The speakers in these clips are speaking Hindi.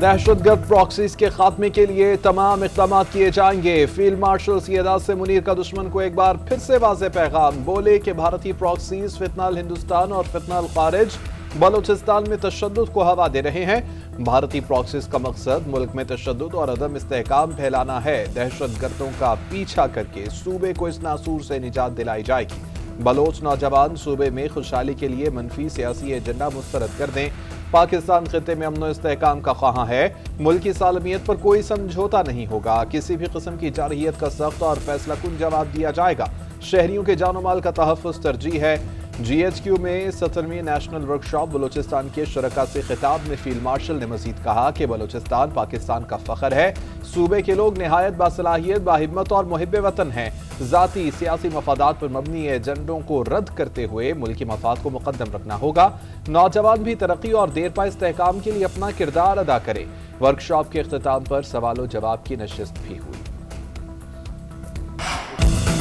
दहशतगर्द प्रॉक्सीज के खात्मे के लिए तमाम इक़दाम किए जाएंगे। फील्ड मार्शल सैयदात से मुनीर का दुश्मन को एक बार फिर से वाज़ेह पैगाम, बोले कि भारतीय प्रॉक्सीज फितनाल हिंदुस्तान और फितनाल खारिज बलोचिस्तान में तशद्दुद को हवा दे रहे हैं। भारतीय प्रॉक्सीज का मकसद मुल्क में तशद्दुद और अदम इस्तेहकाम फैलाना है। दहशतगर्दों का पीछा करके सूबे को इस नासूर से निजात दिलाई जाएगी। बलोच नौजवान सूबे में खुशहाली के लिए मनफी सियासी एजेंडा मुस्तरद कर दें। पाकिस्तान खित्ते में अमन इस्तेहकाम का ख्वाह है। मुल्की सालमियत पर कोई समझौता नहीं होगा। किसी भी किस्म की जारहियत का सख्त और फैसला कुन जवाब दिया जाएगा। शहरियों के जानो माल का तहफ़्फ़ुज़ तरजीह है। GHQ में 17वीं नेशनल वर्कशॉप बलोचिस्तान के शरका से खिताब में फील्ड मार्शल ने मजीद कहा कि बलोचिस्तान पाकिस्तान का फख्र है। सूबे के लोग नहायत बासलाहियत, बाहिम्मत और मुहिब्बे वतन हैं। ज़ाती सियासी मफादात पर मबनी एजेंडों को रद्द करते हुए मुल्की मफाद को मुकद्दम रखना होगा। नौजवान भी तरक्की और देरपा इस्तेहकाम के लिए अपना किरदार अदा करें। वर्कशॉप के इख्तिताम पर सवाल जवाब की नशिस्त भी हुई।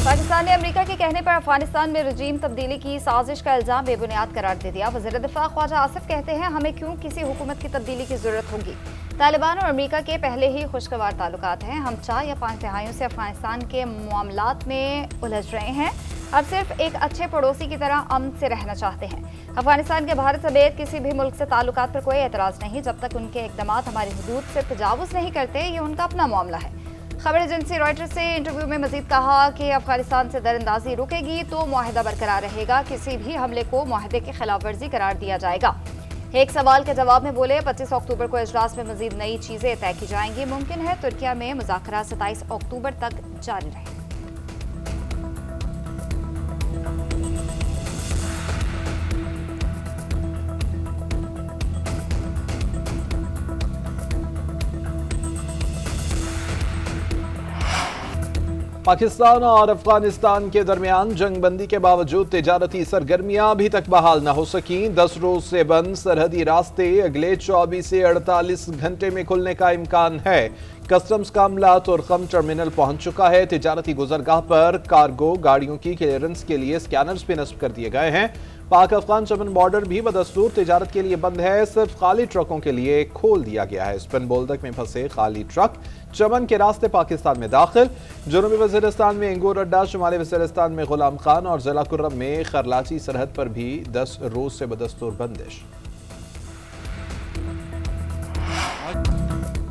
पाकिस्तान ने अमेरिका के कहने पर अफगानिस्तान में रजीम तब्दीली की साजिश का इल्जाम बेबुनियाद करार दे दिया। वज़ीर दिफा ख्वाजा आसिफ कहते हैं, हमें क्यों किसी हुकूमत की तब्दीली की जरूरत होगी। तालिबान और अमेरिका के पहले ही खुशगवार ताल्लुकात हैं। हम 4 या 5 तिहाइयों से अफगानिस्तान के मामलात में उलझ रहे हैं। अब सिर्फ एक अच्छे पड़ोसी की तरह अमन से रहना चाहते हैं। अफगानिस्तान के भारत समेत किसी भी मुल्क से ताल्लुकात पर कोई एतराज़ नहीं, जब तक उनके इक़दामात हमारी हदूद से तजावुज़ नहीं करते। ये उनका अपना मामला है। खबर एजेंसी रॉयटर्स से इंटरव्यू में मजीद कहा कि अफगानिस्तान से दरअंदाजी रुकेगी तो मुआहदा बरकरार रहेगा। किसी भी हमले को मुआहदे की खिलाफ वर्जी करार दिया जाएगा। एक सवाल के जवाब में बोले, 25 अक्टूबर को इजलास में मजीद नई चीजें तय की जाएंगी। मुमकिन है तुर्किया में मुज़ाकरात 27 अक्टूबर तक जारी रहे। पाकिस्तान और अफगानिस्तान के दरमियान जंगबंदी के बावजूद तिजारती सरगर्मियां अभी तक बहाल न हो सकी। 10 रोज से बंद सरहदी रास्ते अगले 24 से 48 घंटे में खुलने का इम्कान है। कस्टम्स का अमला तुर्कम टर्मिनल पहुंच चुका है। तिजारती गुजरगाह पर कार्गो गाड़ियों की क्लियरेंस के लिए स्कैनर्स भी नस्ब कर दिए गए हैं। पाक अफगान चमन बॉर्डर भी बदस्तूर तिजारत के लिए बंद है। सिर्फ खाली ट्रकों के लिए खोल दिया गया है। स्पिन बोल्दक में फंसे खाली ट्रक चमन के रास्ते पाकिस्तान में दाखिल। जनूबी वजीरिस्तान में इंगूर अड्डा, शुमाली वजीरिस्तान में गुलाम खान और जिला कुर्रम में खरलाची सरहद पर भी 10 रोज से बदस्तूर बंदिश।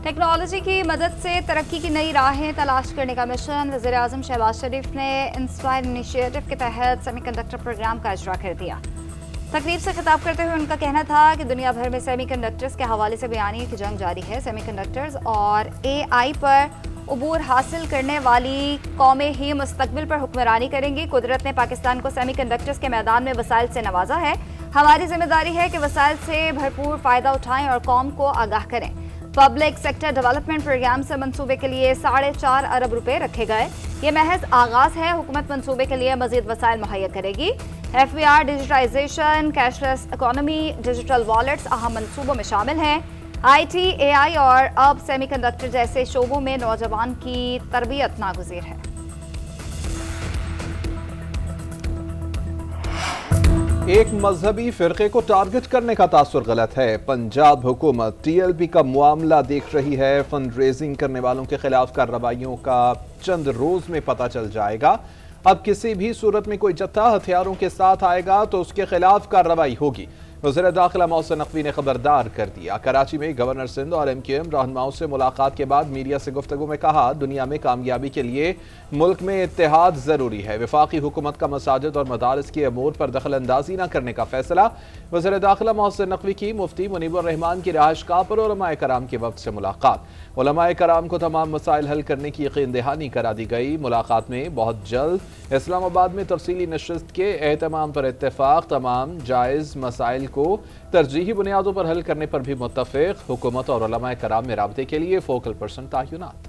टेक्नोलॉजी की मदद से तरक्की की नई राहें तलाश करने का मिशन वज़ीर आज़म शहबाज शरीफ ने इंस्पायर इनिशिएटिव के तहत सेमीकंडक्टर प्रोग्राम का इजरा कर दिया। तकरीब से खिताब करते हुए उनका कहना था कि दुनिया भर में सेमीकंडक्टर्स के हवाले से बयानी की जंग जारी है। सेमीकंडक्टर्स और AI पर उबूर हासिल करने वाली कौमें ही मुस्तकबिल पर हुक्मरानी करेंगी। कुदरत ने पाकिस्तान को सेमीकंडक्टर्स के मैदान में वसाइल से नवाजा है। हमारी जिम्मेदारी है कि वसाइल से भरपूर फायदा उठाएं और कौम को आगाह करें। पब्लिक सेक्टर डेवलपमेंट प्रोग्राम से मंसूबे के लिए 4.5 अरब रुपए रखे गए। ये महज आगाज है। हुकूमत मंसूबे के लिए मजीद वसाइल मुहैया करेगी। FBR, digitisation, cashless economy, digital wallets अहम मंसूबों में शामिल हैं। IT, AI और अब सेमीकंडक्टर जैसे शोबों में नौजवान की तरबियत नागुज़ीर है। एक मजहबी फिरके को टारगेट करने का तासुर गलत है। पंजाब हुकूमत TLP का मामला देख रही है। फंड रेजिंग करने वालों के खिलाफ कार्रवाइयों का चंद रोज में पता चल जाएगा। अब किसी भी सूरत में कोई जत्था हथियारों के साथ आएगा तो उसके खिलाफ कार्रवाई होगी। वज़ीर दाखिला मोहसिन नकवी ने खबरदार कर दिया। कराची में गवर्नर सिंध और MQM रहनुमाओं से मुलाकात के बाद मीडिया से गुफ्तगू में कहा, दुनिया में कामयाबी के लिए मुल्क में इत्तेहाद जरूरी है। वफाकी हुकूमत का मसाजिद और मदारिस के अमूर पर दखल अंदाजी न करने का फैसला। वज़ीर दाखिला मोहसिन नकवी की मुफ्ती मुनीबुर रहमान की रिहाइशगाह पर उलमाए कराम के वक्त से मुलाकात। उलमाए कराम को तमाम मसाइल हल करने की यकीन दहानी करा दी गई। मुलाकात में बहुत जल्द इस्लामाबाद में तफसीली नशिस्त के एहतमाम पर इत्तेफाक। तमाम जायज़ मसाइल को तरजीही बुनियादों पर हल करने पर भी मुत्तफिक। हुकूमत और उलमाए कराम में राबते के लिए फोकल पर्सन तैनात।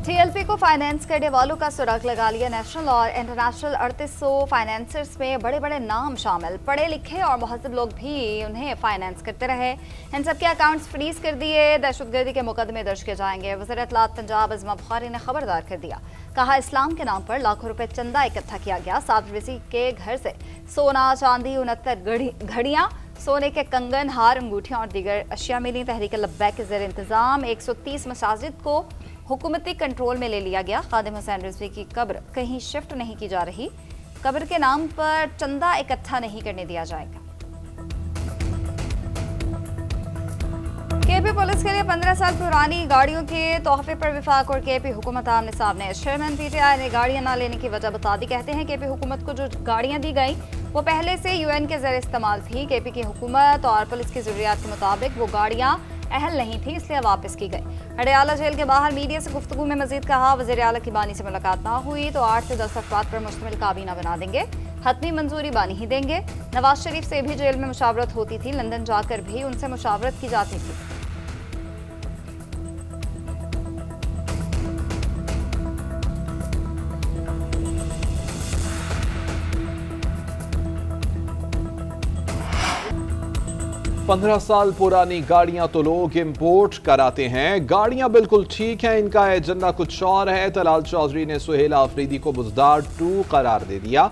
टीएलपी को फाइनेंस करने वालों का सुराग लगा लिया। नेशनल और इंटरनेशनल 3800 फाइनेंसर्स में बड़े बड़े नाम शामिल, पढ़े लिखे और महजब लोग भी उन्हें फाइनेंस करते रहे। इन सबके अकाउंट्स फ्रीज कर दिए। दहशतगर्दी के मुकदमे दर्ज किए जाएंगे। वज़ीर इत्तलात पंजाब अज़मा बुखारी ने खबरदार कर दिया। कहा इस्लाम के नाम पर लाखों रुपए चंदा इकट्ठा किया गया। साबिर रिज़वी के घर से सोना, चांदी, 69 घड़ियां, सोने के कंगन, हार, अंगूठियां और दीगर अशिया मिली। तहरीक लब्बैक के ज़ेर इंतजाम 130 मसाजिद को हुकूमती कंट्रोल में ले लिया गया। खादिम हुसैन रिजवी की कब्र कहीं शिफ्ट नहीं की जा रही। कब्र के नाम पर चंदा इकट्ठा नहीं करने दिया जाएगा। केपी पुलिस के लिए 15 साल पुरानी गाड़ियों के तोहफे पर विफाक और केपी हुकूमत आमने सामने। चेयरमैन पीटीआई ने गाड़ियां न लेने की वजह बता दी। कहते हैं केपी हुकूमत को जो गाड़ियां दी गई वो पहले से यूएन के ज़रिए इस्तेमाल थी। केपी की हुकूमत और पुलिस की ज़रूरियात के मुताबिक वो गाड़ियां अहल नहीं थी, इसलिए वापस की गई। अडयाला जेल के बाहर मीडिया से गुफ्तगू में मजीद कहा, वज़ीर आला की बानी से मुलाकात ना हुई तो 8 से 10 अफराद पर मुश्तमिल काबीना बना देंगे। हतमी मंजूरी बानी ही देंगे। नवाज शरीफ से भी जेल में मुशावरत होती थी। लंदन जाकर भी उनसे मुशावरत की जाती थी। पंद्रह साल पुरानी गाड़ियां तो लोग इंपोर्ट कराते हैं। गाड़ियां बिल्कुल ठीक हैं, इनका एजेंडा कुछ और है। तलाल चौधरी ने सुहेल आफरीदी को बुज़दार 2 करार दे दिया।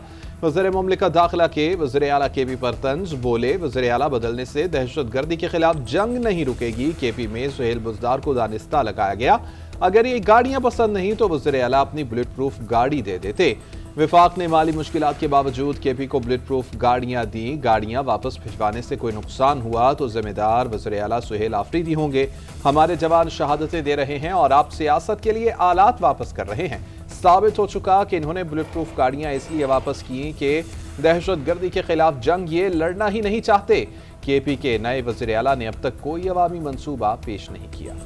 वज़ीर मुमलिकत दाखिला के वज़ीर आला केपी पर तंज बोले, वज़ीर आला बदलने से दहशतगर्दी के खिलाफ जंग नहीं रुकेगी। केपी में सुहेल बुज़दार को दानिस्ता लगाया गया। अगर ये गाड़ियां पसंद नहीं तो वज़ीर आला अपनी बुलेट प्रूफ गाड़ी दे देते। विफाक ने माली मुश्किलात के बावजूद केपी को बुलेट प्रूफ गाड़ियां दी। गाड़ियां वापस भिजवाने से कोई नुकसान हुआ तो जिम्मेदार वज़ीर आला सुहेल आफरीदी होंगे। हमारे जवान शहादतें दे रहे हैं और आप सियासत के लिए आलात वापस कर रहे हैं। साबित हो चुका कि इन्होंने बुलेट प्रूफ गाड़ियां इसलिए वापस की कि दहशतगर्दी के खिलाफ जंग ये लड़ना ही नहीं चाहते। केपी के नए वज़ीर आला ने अब तक कोई अवामी मंसूबा पेश नहीं किया।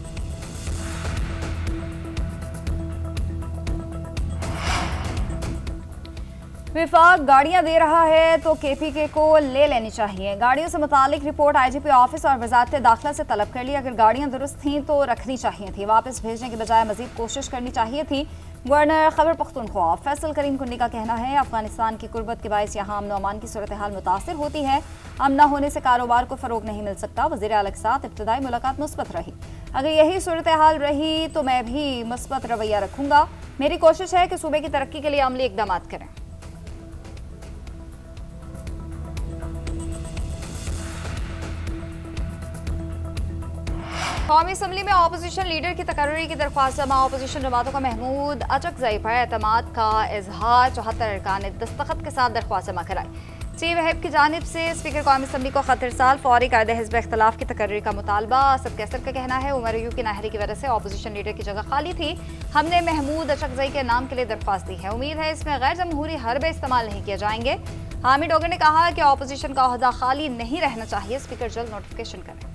विफाक गाड़ियां दे रहा है तो केपीके को ले लेनी चाहिए। गाड़ियों से मुतालिक रिपोर्ट आईजीपी ऑफिस और वजारत दाखिला से तलब कर ली। अगर गाड़ियां दुरुस्त थीं तो रखनी चाहिए थी, वापस भेजने के बजाय मजीद कोशिश करनी चाहिए थी। गवर्नर खैबर पख्तूनख्वा फैसल करीम कुन्नी का कहना है, अफगानिस्तान की कुर्बत के बायस यहाँ अमन अमान की सूरत हाल मुतासर होती है। अमन न होने से कारोबार को फरोग नहीं मिल सकता। वज़ीर आला के साथ इब्तदाई मुलाकात मुस्बत रही। अगर यही सूरत हाल रही तो मैं भी मुस्बत रवैया रखूंगा। मेरी कोशिश है कि सूबे की तरक्की के लिए अमली इकदाम करें। कौमी असम्बली में अपोजिशन लीडर की तकर्री की दरख्वास्त जमा। अपोजिशन जमातों का महमूद अचकज़ई पर एतमाद का इजहार 74 अरकान ने दस्तखत के साथ दरख्वास्त जमा कराई। चीफ व्हिप की जानिब से स्पीकर कौमी असम्बली को खत इरसाल। फौरी कायदे हिज़्ब इख्तिलाफ की तकर्री का मुतालबा। असद कैसर का कहना है, उमर अयूब की नाहरी की वजह से अपोजिशन लीडर की जगह खाली थी। हमने महमूद अचकज़ई के नाम के लिए दरख्वास्त दी है। उम्मीद है इसमें गैर जमहूरी हरबे इस्तेमाल नहीं किए जाएंगे। हामिद डोगर ने कहा कि अपोजिशन का ओहदा खाली नहीं रहना चाहिए। स्पीकर जल्द नोटिफिकेशन करें।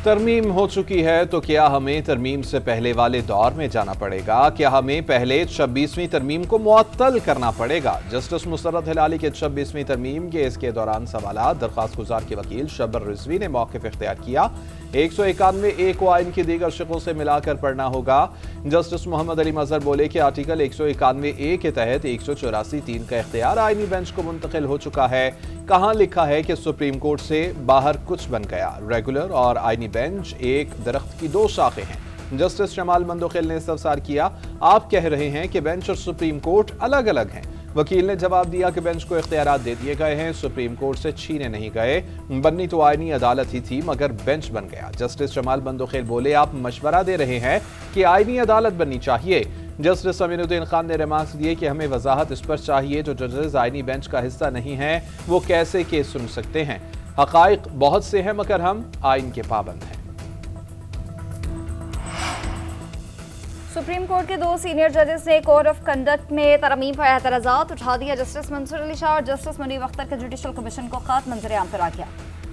तरमीम हो चुकी है तो क्या हमें तरमीम से पहले वाले दौर में जाना पड़ेगा? क्या हमें पहले 26वीं तरमीम को मुअत्तल करना पड़ेगा? जस्टिस मुसर्रत हिलाली के 26वीं तरमीम के इसके दौरान सवालात। दरख्वास्त गुजार के वकील शबर रिजवी ने मौक़िफ़ इख्तियार किया। 191A को आइन की दीगर शिकों से मिलाकर पढ़ना होगा। जस्टिस मोहम्मद अली मजहर बोले कि आर्टिकल 191A के तहत 184(3) का इख्तियार आइनी बेंच को मुंतकिल हो चुका है। कहाँ लिखा है कि सुप्रीम कोर्ट से बाहर कुछ बन गया? रेगुलर और आइनी बेंच एक दरख्त की 2 शाखें हैं। जस्टिस जमाल मंदोखिल ने इस्तफसार किया, आप कह रहे हैं कि बेंच और सुप्रीम कोर्ट अलग अलग हैं। वकील ने जवाब दिया कि बेंच को इख्तियारात दे दिए गए हैं, सुप्रीम कोर्ट से छीने नहीं गए। बननी तो आईनी अदालत ही थी मगर बेंच बन गया। जस्टिस जमाल मंदोखिल बोले, आप मशवरा दे रहे हैं कि आईनी अदालत बननी चाहिए। जस्टिस अमीनुद्दीन खान ने रिमार्क्स दिए कि हमें वजाहत इस पर चाहिए, जो जजेस आईनी बेंच का हिस्सा नहीं हैं वो कैसे केस सुन सकते हैं? हकाइक बहुत से हैं मगर हम आइन के पाबंद हैं। सुप्रीम कोर्ट के 2 सीनियर जजेस ने कोड ऑफ कंडक्ट में तरमीम पर एतराज़ात उठा दिया। जस्टिस मंसूर अली शाह और जस्टिस मुनीब अख्तर के जुडिशल कमीशन को खत मंजर आम पर आ गया।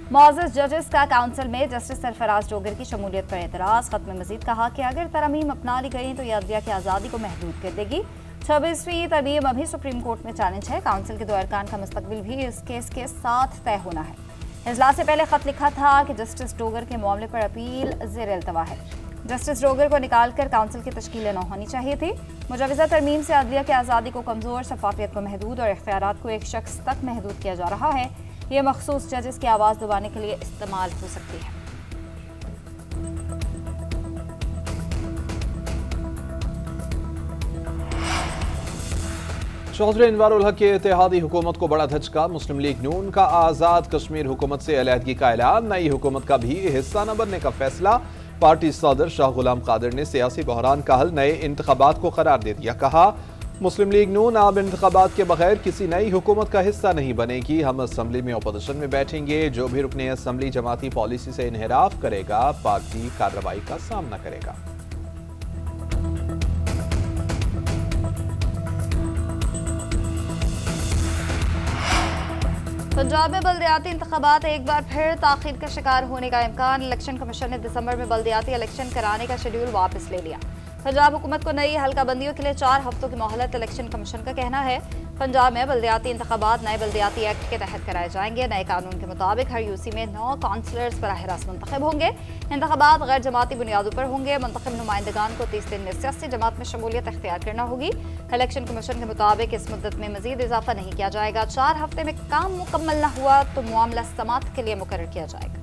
मौजूद जजेस का काउंसिल में जस्टिस सरफराज डोगर की शमूलियत पर एतराज। खत में मजीद कहा कि अगर तरमीम अपना ली गई तो यह अदलिया की आज़ादी को महदूद कर देगी। 26वीं तरमीम अभी सुप्रीम कोर्ट में चैलेंज है। काउंसिल के 2 अरकान का मुस्तकबिल भी इस केस के साथ तय होना है। इजलास से पहले खत लिखा था कि जस्टिस डोगर के मामले पर अपील ज़ेर इल्तवा है। जस्टिस डोगर को निकालकर काउंसिल की तश्कील न होनी चाहिए थी। मुजवज़ा तरमीम से अदलिया की आज़ादी को कमज़ोर, शफाफियत को महदूद और इख्तियारात को एक शख्स तक महदूद किया जा रहा है। ये मखसूस जजेस की आवाज़ दबाने के लिए इस्तेमाल हो सकती है। चौधरी अनवर उल हक की इत्तेहादी हुकूमत को बड़ा धचका। मुस्लिम लीग नून का आज़ाद कश्मीर हुकूमत से अलहदगी का ऐलान, नई हुकूमत का भी हिस्सा न बनने का फैसला। पार्टी सदर शाह गुलाम कादिर ने सियासी बहरान का हल नए इंतखाबात को करार दे दिया। कहा, मुस्लिम लीग नून आम इंतखाबात के बगैर किसी नई हुकूमत का हिस्सा नहीं बनेगी। हम असम्बली में अपोजिशन में बैठेंगे। जो भी रुकने असम्बली जमाती पॉलिसी से इन्हिराफ करेगा, पार्टी कार्रवाई का सामना करेगा। पंजाब में बल्दियाती इंतखाबात एक बार फिर ताखीर का शिकार होने का इम्कान। इलेक्शन कमीशन ने दिसंबर में बल्दियाती इलेक्शन कराने का शेड्यूल वापस ले लिया। पंजाब हुकूमत को नई हल्काबंदियों के लिए 4 हफ्तों की मोहलत। इलेक्शन कमीशन का कहना है पंजाब में बल्दियाती इंतखाबात नए बल्दियाती एक्ट के तहत कराए जाएंगे। नए कानून के मुताबिक हर यूसी में 9 काउंसलर्स बराह रास्त मुंतखब होंगे। इंतखाबात गैर जमाती बुनियादों पर होंगे। मुंतखब नुमाइंदगान को 30 दिन में सियासी जमात में शमूलियत इख्तियार करना होगी। इलेक्शन कमीशन के मुताबिक इस मुद्दत में मजीद इजाफा नहीं किया जाएगा। 4 हफ्ते में काम मुकम्मल न हुआ तो मामला समाअत के लिए मुकर्रर किया जाएगा।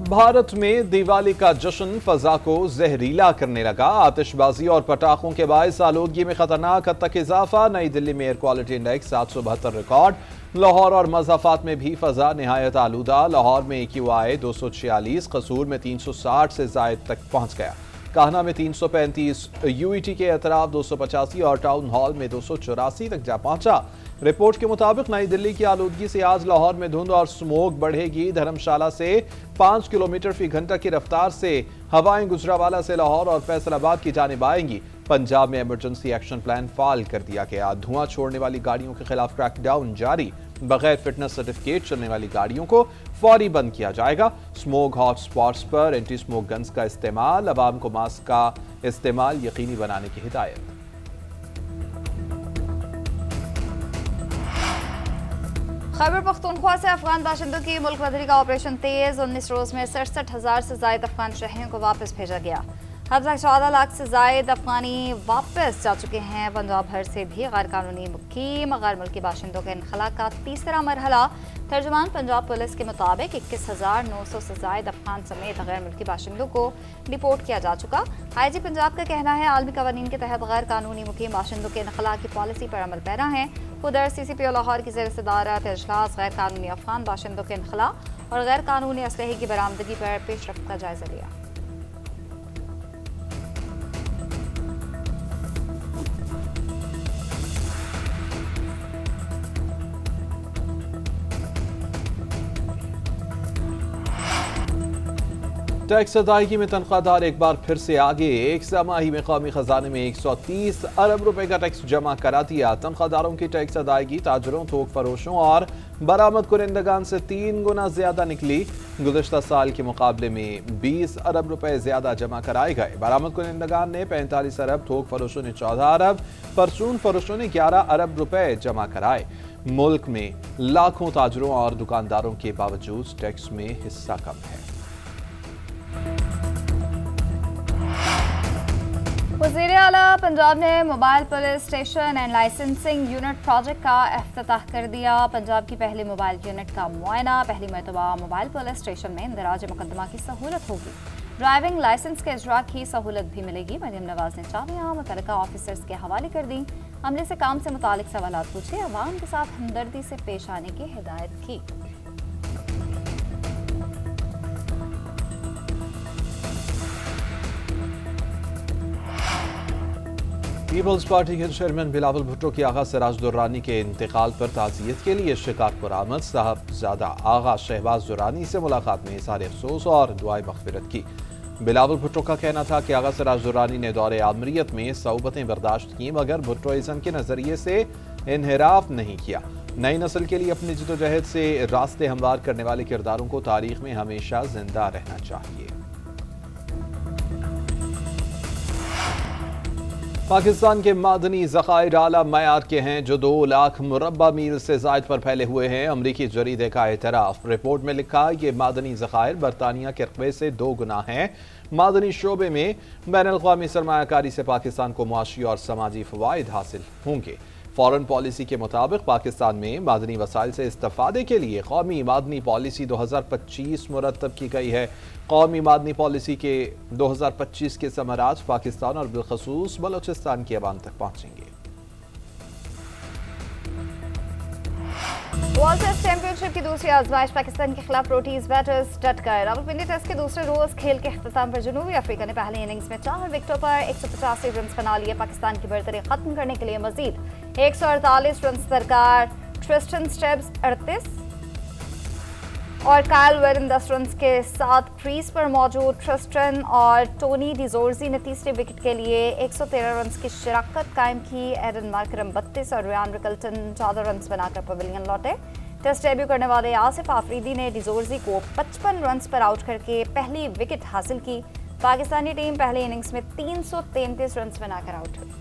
भारत में दिवाली का जश्न फजा को जहरीला करने लगा। आतिशबाजी और पटाखों के बायस आलूदगी में खतरनाक हद तक इजाफा। नई दिल्ली में air quality index 772 record. Lahore और मज़ाफात में भी फजा निहायत आलूदा। लाहौर में AQI 246, कसूर में 360 से जायद तक पहुंच गया। कान्हा में 335, UET के अतराफ 285 और टाउन हॉल में 284 तक जा पहुंचा। रिपोर्ट के मुताबिक नई दिल्ली की आलूदगी से आज लाहौर में धुंध और स्मोक बढ़ेगी। धर्मशाला से 5 किलोमीटर फी घंटा की रफ्तार से हवाएं गुजरावाला से लाहौर और फैसलाबाद की जानिब आएंगी। पंजाब में इमरजेंसी एक्शन प्लान फाल कर दिया गया। धुआं छोड़ने वाली गाड़ियों के खिलाफ क्रैकडाउन जारी। बगैर फिटनेस सर्टिफिकेट चलने वाली गाड़ियों को फौरी बंद किया जाएगा। स्मोक हॉट स्पॉट्स पर एंटी स्मोक गन्स का इस्तेमाल। अवाम को मास्क का इस्तेमाल यकीनी बनाने की हिदायत। खैबर पख्तूनख्वा से अफगान बाशिंदों की मुल्क बदरी का ऑपरेशन तेज। 19 रोज में 67,000 से ज्यादा अफगान शहरियों को वापस भेजा गया। अब तक 14 लाख से ज्यादा अफगानी वापस जा चुके हैं। पंजाब भर से भी गैर कानूनी मुकीम गैर मुल्की बाशिंदों के इनखला का तीसरा मरहला। तर्जुमान पंजाब पुलिस के मुताबिक 21,900 से ज्यादा अफगान समेत गैर मुल्की बाशिंदों को डिपोर्ट किया जा चुका। IG पंजाब का कहना है आलमी कवानीन के तहत गैर कानूनी मुकीम बाशिंदों के इनखला की पॉलिसी पर अमल पैरा है। उधर CCPO लाहौर की ज़ेर सदारत इजलास गैर कानूनी अफगान बाशिंदों के इनखला और गैर कानूनी असलहे की बरामदगी पर पेशरफ्त का जायजा लिया। टैक्स अदायगी में तनख्वाहदार एक बार फिर से आगे। एक समाही में कौमी खजाने में 130 अरब रुपए का टैक्स जमा करा दिया। तनख्वाहदारों की टैक्स अदायगी ताजरों, थोक फरोशों और बरामद कुरिंदगान से 3 गुना ज्यादा निकली। गुज़श्ता साल के मुकाबले में 20 अरब रुपए ज्यादा जमा कराए गए। बरामद कुरिंदगान ने 45 अरब, थोक फरोशों ने 14 अरब, परचून फरोशों ने 11 अरब रुपए जमा कराए। मुल्क में लाखों ताजरों और दुकानदारों के बावजूद टैक्स में हिस्सा कम है। वज़ीर आला पंजाब ने mobile police station and licensing unit project का इफ्तिताह कर दिया। पंजाब की पहली मोबाइल यूनिट का मुआयना। पहली मरतबा मोबाइल पुलिस स्टेशन में इंदराज मुकदमा की सहूलत होगी। ड्राइविंग लाइसेंस के इजरा की सहूलत भी मिलेगी। मरियम नवाज ने चाबियां मुतल्लिका ऑफिसर्स के हवाले कर दी। अमले से काम से मुतालिक सवालात पूछे। अवाम के साथ हमदर्दी से पेश आने की हिदायत की। पीपल्स पार्टी के चेयरमैन बिलावल भुट्टो की आगा सिराज दुर्रानी के इंतकाल पर ताज़ियत के लिए शिकारपुर आमद। साहबजादा आगा शहबाज दुर्रानी से मुलाकात में इज़हार अफसोस और दुआए मग़फ़िरत की। बिलावल भुट्टो का कहना था कि आगा सिराज दुरानी ने दौरे आमरीत में सऊबतें बर्दाश्त की, मगर भुट्टोइज्म के नजरिए से इन्हिराफ नहीं किया। नई नस्ल के लिए अपनी जिदोजहद से रास्ते हमवार करने वाले किरदारों को तारीख में हमेशा जिंदा रहना चाहिए। पाकिस्तान के मादनी ज़खायर आला मयार के हैं, जो 2 लाख मुरब्बा मील से ज़ायद पर फैले हुए हैं। अमरीकी जरीदे का एतराफ़। रिपोर्ट में लिखा ये मादनी ज़खायर बरतानिया के रकबे से 2 गुना हैं। मादनी शोबे में बैनुल-अक़वामी सरमायाकारी से पाकिस्तान को मुआशी और समाजी फ़वाइद हासिल होंगे। फॉरेन पॉलिसी के मुताबिक पाकिस्तान में मादनी वसाइल से इस्तेफादे के लिए कौमी मादनी पॉलिसी 2025 मुरतब की गई है। कौमी मादनी पॉलिसी के 2025 के समराज पाकिस्तान और बिलखसूस बलोचिस्तान की अवाम तक पहुंचेंगे। वर्ल्ड टेस्ट चैंपियनशिप की दूसरी आजमाइश पाकिस्तान के खिलाफ प्रोटीज बैटर्स डट गए। रावलपिंडी टेस्ट के दूसरे रोज खेल के अख्ताम पर जनूबी अफ्रीका ने पहली इनिंग्स में 4 विकेटों पर 185 रन बना लिए। पाकिस्तान की बर्तरी खत्म करने के लिए मजीद 148 रन दरकार। ट्रिस्टन स्टेब्स 38 और कायल वेरन 10 रन के साथ क्रीज पर मौजूद। ट्रिस्टन और टोनी डिजोर्जी ने तीसरे विकेट के लिए 113 रन की शराकत कायम की। एडन मार्करम 32 और रियान रिकल्टन 14 रन बनाकर पवेलियन लौटे। टेस्ट डेब्यू करने वाले आसिफ आफरीदी ने डिजोर्जी को 55 रन पर आउट करके पहली विकेट हासिल की। पाकिस्तानी टीम पहली इनिंग्स में 333 रन बनाकर आउट हुई।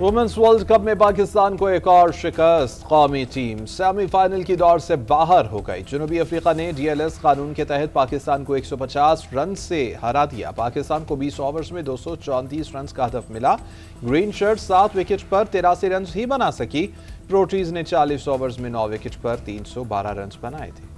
वुमेन्स वर्ल्ड कप में पाकिस्तान को एक और शिकस्त। कौमी टीम सेमीफाइनल की दौड़ से बाहर हो गई। जनूबी अफ्रीका ने DLS कानून के तहत पाकिस्तान को 150 रन से हरा दिया। पाकिस्तान को 20 ओवर्स में 234 रन का हदफ मिला। ग्रीन शर्ट 7 विकेट पर 83 रन ही बना सकी। प्रोटीज ने 40 ओवर्स में 9 विकेट पर 312 रन बनाए थे।